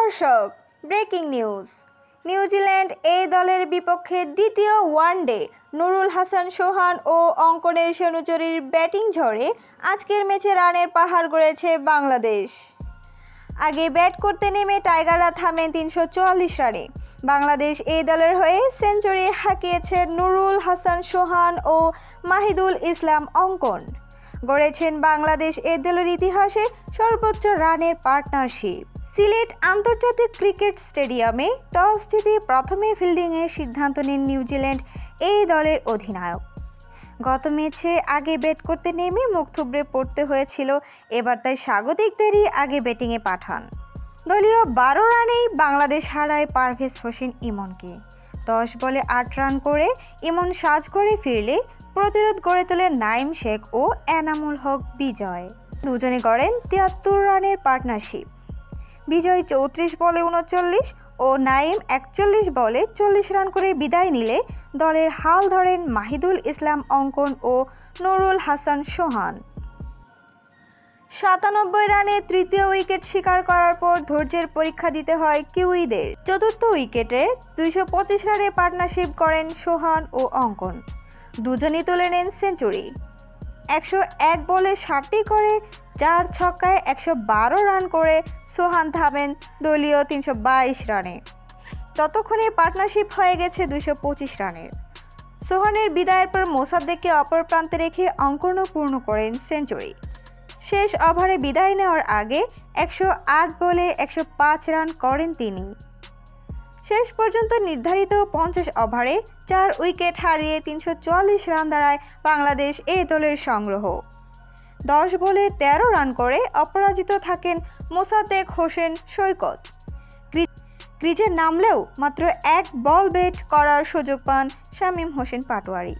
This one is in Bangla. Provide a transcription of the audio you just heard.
দর্শক, ব্রেকিং নিউজ। নিউজিল্যান্ড এই দলের বিপক্ষে দ্বিতীয় ওয়ানডে নুরুল হাসান সোহান ও অঙ্কনের সেঞ্চুরির ব্যাটিং ঝড়ে আজকের ম্যাচে রানের পাহাড় গড়েছে বাংলাদেশ। আগে ব্যাট করতে নেমে টাইগাররা থামেন 344 রানে। বাংলাদেশ এই দলের হয়ে সেঞ্চুরি হাঁকিয়েছে নুরুল হাসান সোহান ও মাহিদুল ইসলাম অঙ্কন। গড়েছেন বাংলাদেশ এই দলের ইতিহাসে সর্বোচ্চ রানের পার্টনারশিপ। সিলেট আন্তর্জাতিক ক্রিকেট স্টেডিয়ামে টস জিতে প্রথমে ফিল্ডিংয়ের সিদ্ধান্ত নেন নিউজিল্যান্ড এই দলের অধিনায়ক। গত ম্যাচে আগে ব্যাট করতে নেমে মুখ থুবড়ে পড়তে হয়েছিল, এবার তাই স্বাগতিকদেরই আগে ব্যাটিংয়ে পাঠান। দলীয় 12 রানেই বাংলাদেশ হারায় পারভেজ হোসেন ইমনকে। 10 বলে 8 রান করে ইমন সাজ করে ফিরলে প্রতিরোধ গড়ে তোলেন নাইম শেখ ও এনামুল হক বিজয়। দুজনে গড়েন 73 রানের পার্টনারশিপ। বিজয় 34 বলে 39 ও নাইম 41 বলে 40 রান করে বিদায় নিলে দলের হাল ধরেন মাহিদুল ইসলাম অঙ্কন ও নুরুল হাসান সোহান। 97 রানে তৃতীয় উইকেট শিকার করার পর ধৈর্যের পরীক্ষা দিতে হয় কিউইদের। চতুর্থ উইকেটে 225 রানের পার্টনারশিপ করেন সোহান ও অঙ্কন। দুজনই তুলে নেন সেঞ্চুরি। 101 বলে 60টি করে 4 ছক্কায় 112 রান করে সোহান থামেন দলীয় 322 রানে। ততক্ষণে পার্টনারশিপ হয়ে গেছে 225 রানের। সোহানের বিদায়ের পর মোসাদ্দেককে অপর প্রান্তে রেখে অঙ্কনও পূর্ণ করেন সেঞ্চুরি। শেষ ওভারে বিদায় নেওয়ার আগে 108 বলে 105 রান করেন তিনি। শেষ পর্যন্ত নির্ধারিত 50 ওভারে 4 উইকেট হারিয়ে 344 রান দাঁড়ায় বাংলাদেশ এই দলের সংগ্রহ। 10 বলে 13 রান করে অপরাজিত থাকেন মোসাদ্দেক হোসেন সৈকত। ক্রিজে নামলেও মাত্র 1 বল ব্যাট করার সুযোগ পান শামীম হোসেন পাটোয়ারি।